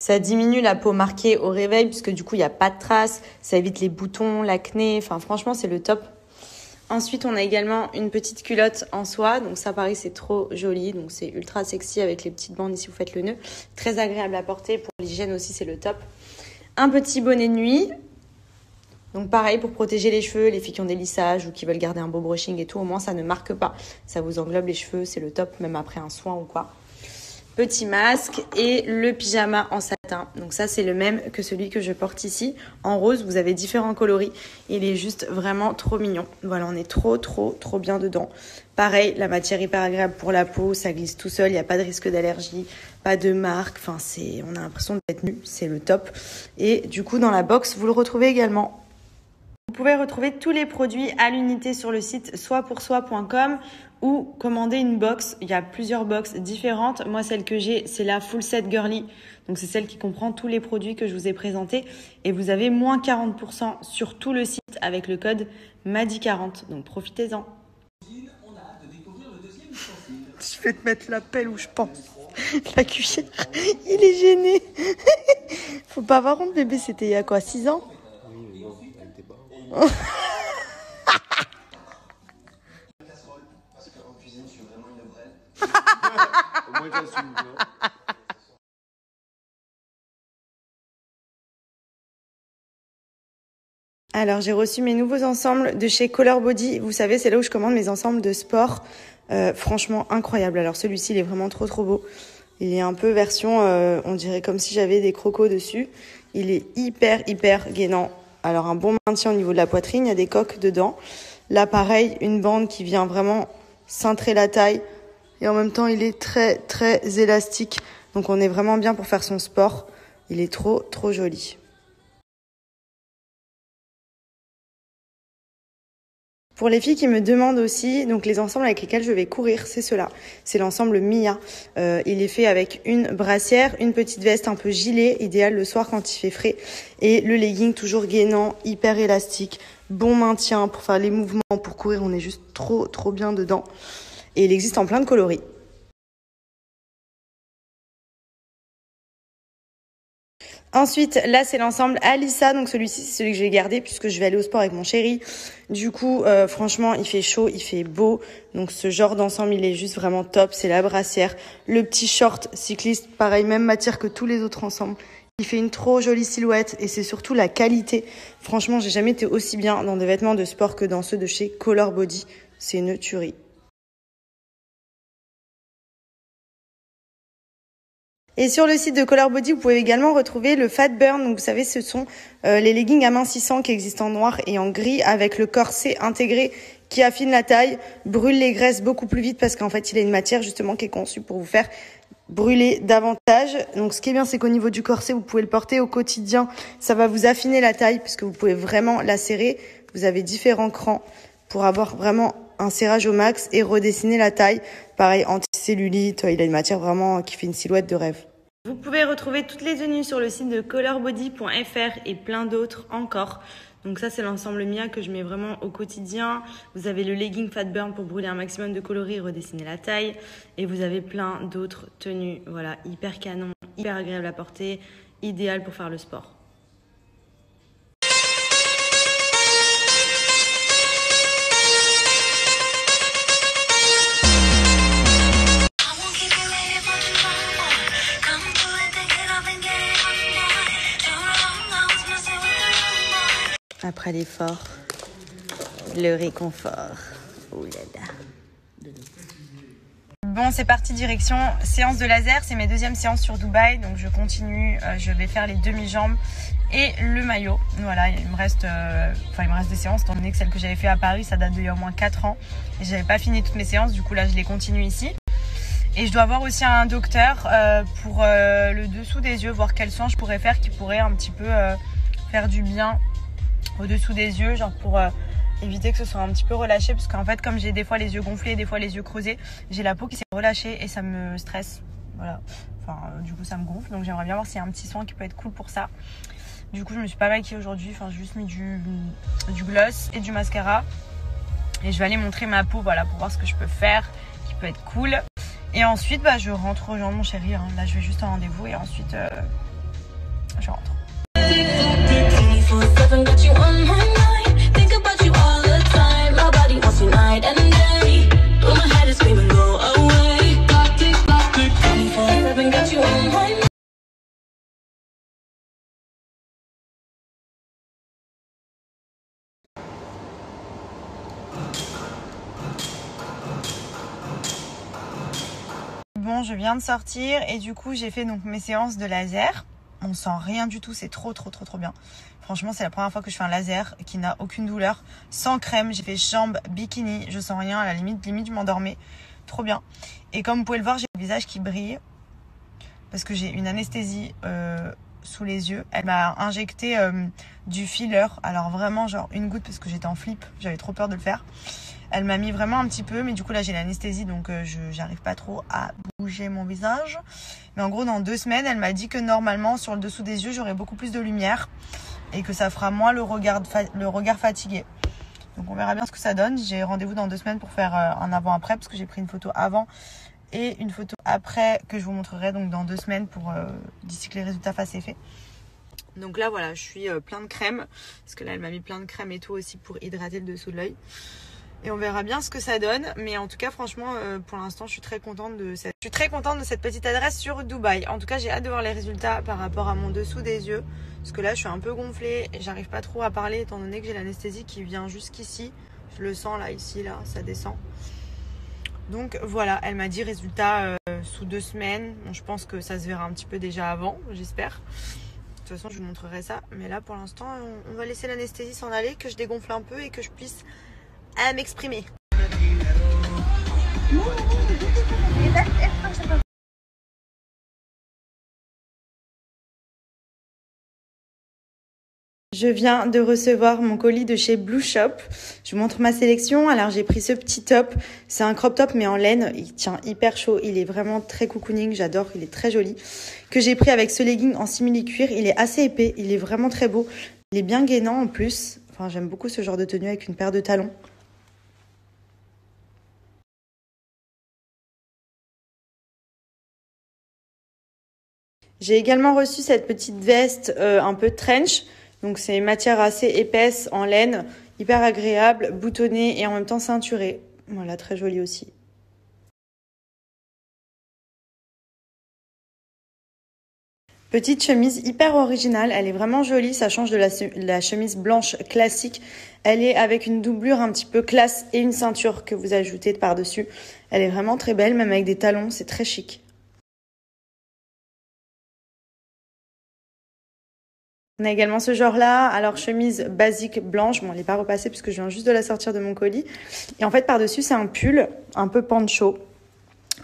Ça diminue la peau marquée au réveil puisque du coup, il n'y a pas de traces. Ça évite les boutons, l'acné. Enfin, franchement, c'est le top. Ensuite, on a également une petite culotte en soie. Donc ça, pareil, c'est trop joli. Donc c'est ultra sexy avec les petites bandes ici, vous faites le nœud. Très agréable à porter. Pour l'hygiène aussi, c'est le top. Un petit bonnet de nuit. Donc pareil, pour protéger les cheveux, les filles qui ont des lissages ou qui veulent garder un beau brushing et tout, au moins ça ne marque pas. Ça vous englobe les cheveux, c'est le top, même après un soin ou quoi. Petit masque et le pyjama en satin. Donc ça, c'est le même que celui que je porte ici. En rose, vous avez différents coloris. Il est juste vraiment trop mignon. Voilà, on est trop bien dedans. Pareil, la matière hyper agréable pour la peau. Ça glisse tout seul, il n'y a pas de risque d'allergie, pas de marque. Enfin, on a l'impression d'être nu, c'est le top. Et du coup, dans la box, vous le retrouvez également. Vous pouvez retrouver tous les produits à l'unité sur le site soipoursoi.com ou commander une box. Il y a plusieurs box différentes. Moi, celle que j'ai, c'est la Full Set Girly. Donc, c'est celle qui comprend tous les produits que je vous ai présentés. Et vous avez moins 40% sur tout le site avec le code MADI40. Donc, profitez-en. Je vais te mettre la pelle où je pense. La cuillère. Il est gêné. Faut pas avoir honte, bébé. C'était il y a quoi, 6 ans? Alors, j'ai reçu mes nouveaux ensembles de chez Color Body. Vous savez, c'est là où je commande mes ensembles de sport. Franchement, incroyable. Alors, celui-ci, il est vraiment trop beau. Il est un peu version, on dirait comme si j'avais des crocos dessus. Il est hyper gainant. Alors, un bon maintien au niveau de la poitrine. Il y a des coques dedans. Là, pareil, une bande qui vient vraiment cintrer la taille. Et en même temps, il est très élastique. Donc, on est vraiment bien pour faire son sport. Il est trop joli. Pour les filles qui me demandent aussi, donc les ensembles avec lesquels je vais courir, c'est ceux-là. C'est l'ensemble Mia. Il est fait avec une brassière, une petite veste un peu gilet, idéal le soir quand il fait frais. Et le legging toujours gainant, hyper élastique, bon maintien pour faire les mouvements, pour courir. On est juste trop bien dedans. Et il existe en plein de coloris. Ensuite, là, c'est l'ensemble Alissa. Donc, celui-ci, c'est celui que je vais garder puisque je vais aller au sport avec mon chéri. Du coup, franchement, il fait chaud, il fait beau. Donc, ce genre d'ensemble, il est juste vraiment top. C'est la brassière. Le petit short cycliste, pareil, même matière que tous les autres ensembles. Il fait une trop jolie silhouette et c'est surtout la qualité. Franchement, j'ai jamais été aussi bien dans des vêtements de sport que dans ceux de chez Color Body. C'est une tuerie. Et sur le site de Color Body, vous pouvez également retrouver le Fat Burn. Donc, vous savez, ce sont les leggings amincissants qui existent en noir et en gris avec le corset intégré qui affine la taille, brûle les graisses beaucoup plus vite parce qu'en fait, il a une matière justement qui est conçue pour vous faire brûler davantage. Donc, ce qui est bien, c'est qu'au niveau du corset, vous pouvez le porter au quotidien. Ça va vous affiner la taille puisque vous pouvez vraiment la serrer. Vous avez différents crans pour avoir vraiment un serrage au max et redessiner la taille. Pareil, anti-cellulite, il a une matière vraiment qui fait une silhouette de rêve. Vous pouvez retrouver toutes les tenues sur le site de colorbody.fr et plein d'autres encore. Donc ça, c'est l'ensemble Mia que je mets vraiment au quotidien. Vous avez le legging Fat Burn pour brûler un maximum de coloris et redessiner la taille. Et vous avez plein d'autres tenues. Voilà, hyper canon, hyper agréable à porter, idéal pour faire le sport. Après l'effort, le réconfort. Oh là là. Bon, c'est parti, direction séance de laser. C'est mes deuxièmes séances sur Dubaï. Donc, je continue. Je vais faire les demi-jambes et le maillot. Voilà, il me reste des séances. Étant donné que celle que j'avais fait à Paris, ça date d'il y a au moins 4 ans. Et j'avais pas fini toutes mes séances. Du coup, là, je les continue ici. Et je dois voir aussi un docteur pour le dessous des yeux, voir quels soins je pourrais faire qui pourraient un petit peu faire du bien au-dessous des yeux, genre pour éviter que ce soit un petit peu relâché, parce qu'en fait, comme j'ai des fois les yeux gonflés, des fois les yeux creusés, j'ai la peau qui s'est relâchée et ça me stresse. Voilà. Enfin, du coup, ça me gonfle. Donc, j'aimerais bien voir s'il y a un petit soin qui peut être cool pour ça. Du coup, je me suis pas maquillée aujourd'hui. Enfin, j'ai juste mis du gloss et du mascara. Et je vais aller montrer ma peau, voilà, pour voir ce que je peux faire, qui peut être cool. Et ensuite, je rentre rejoindre mon chéri. Hein. Là, je vais juste en rendez-vous et ensuite, je rentre. Bon, je viens de sortir et du coup j'ai fait donc mes séances de laser. On sent rien du tout, c'est trop bien. Franchement, c'est la première fois que je fais un laser qui n'a aucune douleur, sans crème. J'ai fait jambes, bikini, je sens rien, à la limite je m'endormais. Trop bien. Et comme vous pouvez le voir, j'ai le visage qui brille parce que j'ai une anesthésie sous les yeux. Elle m'a injecté du filler, alors vraiment genre une goutte parce que j'étais en flip, j'avais trop peur de le faire. Elle m'a mis vraiment un petit peu, mais du coup là j'ai l'anesthésie donc j'arrive pas trop à bouger mon visage. Mais en gros dans 2 semaines, elle m'a dit que normalement sur le dessous des yeux j'aurai beaucoup plus de lumière et que ça fera moins le regard fatigué. Donc on verra bien ce que ça donne. J'ai rendez-vous dans 2 semaines pour faire un avant-après parce que j'ai pris une photo avant et une photo après que je vous montrerai donc dans 2 semaines pour d'ici que les résultats fassent effet. Donc là voilà, je suis plein de crème parce que là elle m'a mis plein de crème et tout aussi pour hydrater le dessous de l'œil. Et on verra bien ce que ça donne. Mais en tout cas, franchement, pour l'instant, je suis très contente de cette petite adresse sur Dubaï. En tout cas, j'ai hâte de voir les résultats par rapport à mon dessous des yeux. Parce que là, je suis un peu gonflée et j'arrive pas trop à parler étant donné que j'ai l'anesthésie qui vient jusqu'ici. Je le sens là, ici, là, ça descend. Donc voilà, elle m'a dit résultat sous 2 semaines. Bon, je pense que ça se verra un petit peu déjà avant, j'espère. De toute façon, je vous montrerai ça. Mais là, pour l'instant, on va laisser l'anesthésie s'en aller, que je dégonfle un peu et que je puisse à m'exprimer. Je viens de recevoir mon colis de chez Blue Shop. Je vous montre ma sélection. Alors j'ai pris ce petit top. C'est un crop top mais en laine. Il tient hyper chaud. Il est vraiment très cocooning. J'adore. Il est très joli. Que j'ai pris avec ce legging en simili-cuir. Il est assez épais. Il est vraiment très beau. Il est bien gainant en plus. Enfin, j'aime beaucoup ce genre de tenue avec une paire de talons. J'ai également reçu cette petite veste un peu trench. Donc c'est une matière assez épaisse en laine, hyper agréable, boutonnée et en même temps ceinturée. Voilà, très jolie aussi. Petite chemise hyper originale, elle est vraiment jolie, ça change de la chemise blanche classique. Elle est avec une doublure un petit peu classe et une ceinture que vous ajoutez par-dessus. Elle est vraiment très belle, même avec des talons, c'est très chic. On a également ce genre-là, alors chemise basique blanche, bon elle n'est pas repassée puisque je viens juste de la sortir de mon colis. Et en fait par-dessus c'est un pull un peu pancho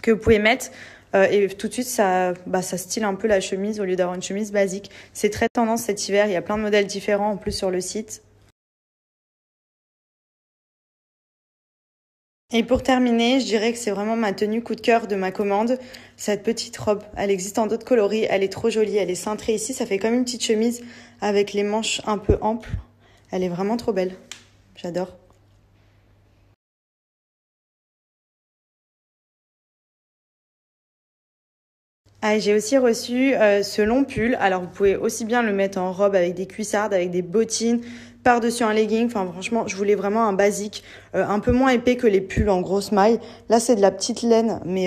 que vous pouvez mettre et tout de suite ça style un peu la chemise au lieu d'avoir une chemise basique. C'est très tendance cet hiver, il y a plein de modèles différents en plus sur le site. Et pour terminer, je dirais que c'est vraiment ma tenue coup de cœur de ma commande. Cette petite robe, elle existe en d'autres coloris, elle est trop jolie, elle est cintrée ici, ça fait comme une petite chemise avec les manches un peu amples. Elle est vraiment trop belle, j'adore. Ah, j'ai aussi reçu ce long pull. Alors, vous pouvez aussi bien le mettre en robe avec des cuissardes, avec des bottines, par-dessus un legging. Enfin, franchement, je voulais vraiment un basique, un peu moins épais que les pulls en grosse maille. Là, c'est de la petite laine, mais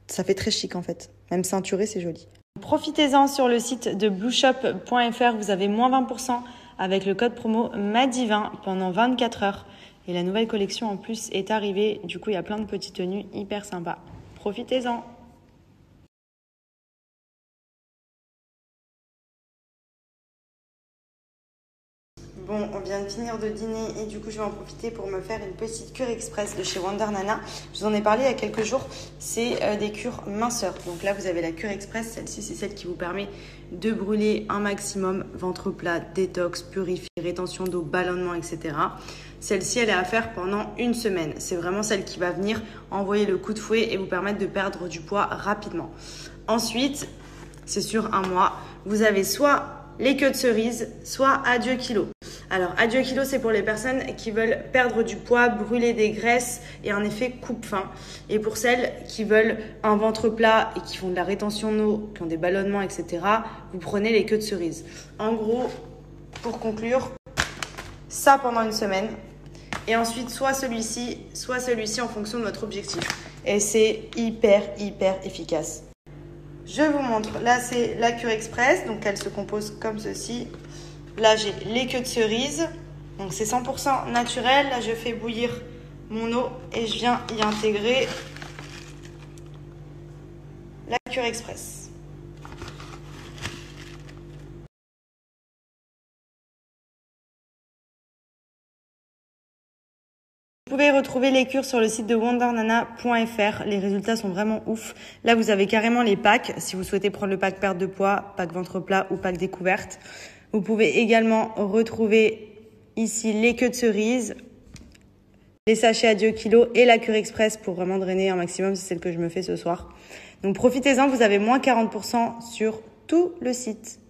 ça fait très chic en fait. Même ceinturé, c'est joli. Profitez-en sur le site de blueshop.fr. Vous avez moins 20% avec le code promo MADI20 pendant 24 heures. Et la nouvelle collection en plus est arrivée. Du coup, il y a plein de petites tenues hyper sympas. Profitez-en. Bon, on vient de finir de dîner et du coup je vais en profiter pour me faire une petite cure express de chez Wonder Nana. Je vous en ai parlé il y a quelques jours, c'est des cures minceurs. Donc là vous avez la cure express, celle-ci c'est celle qui vous permet de brûler un maximum, ventre plat, détox, purifie, rétention d'eau, ballonnement, etc. Celle-ci elle est à faire pendant 1 semaine. C'est vraiment celle qui va venir envoyer le coup de fouet et vous permettre de perdre du poids rapidement. Ensuite, c'est sur 1 mois, vous avez soit les queues de cerise, soit adieu kilo. Alors, Adieu Kilo, c'est pour les personnes qui veulent perdre du poids, brûler des graisses et un effet coupe-faim. Et pour celles qui veulent un ventre plat et qui font de la rétention d'eau, qui ont des ballonnements, etc., vous prenez les queues de cerise. En gros, pour conclure, ça pendant une semaine. Et ensuite, soit celui-ci en fonction de votre objectif. Et c'est hyper efficace. Je vous montre. Là, c'est la cure express. Donc, elle se compose comme ceci. Là, j'ai les queues de cerise. Donc, c'est 100% naturel. Là, je fais bouillir mon eau et je viens y intégrer la cure express. Vous pouvez retrouver les cures sur le site de wondernana.fr. Les résultats sont vraiment ouf. Là, vous avez carrément les packs. Si vous souhaitez prendre le pack perte de poids, pack ventre plat ou pack découverte. Vous pouvez également retrouver ici les queues de cerise, les sachets Adieu Kilo et la cure express pour vraiment drainer un maximum. C'est celle que je me fais ce soir. Donc profitez-en, vous avez moins 40% sur tout le site.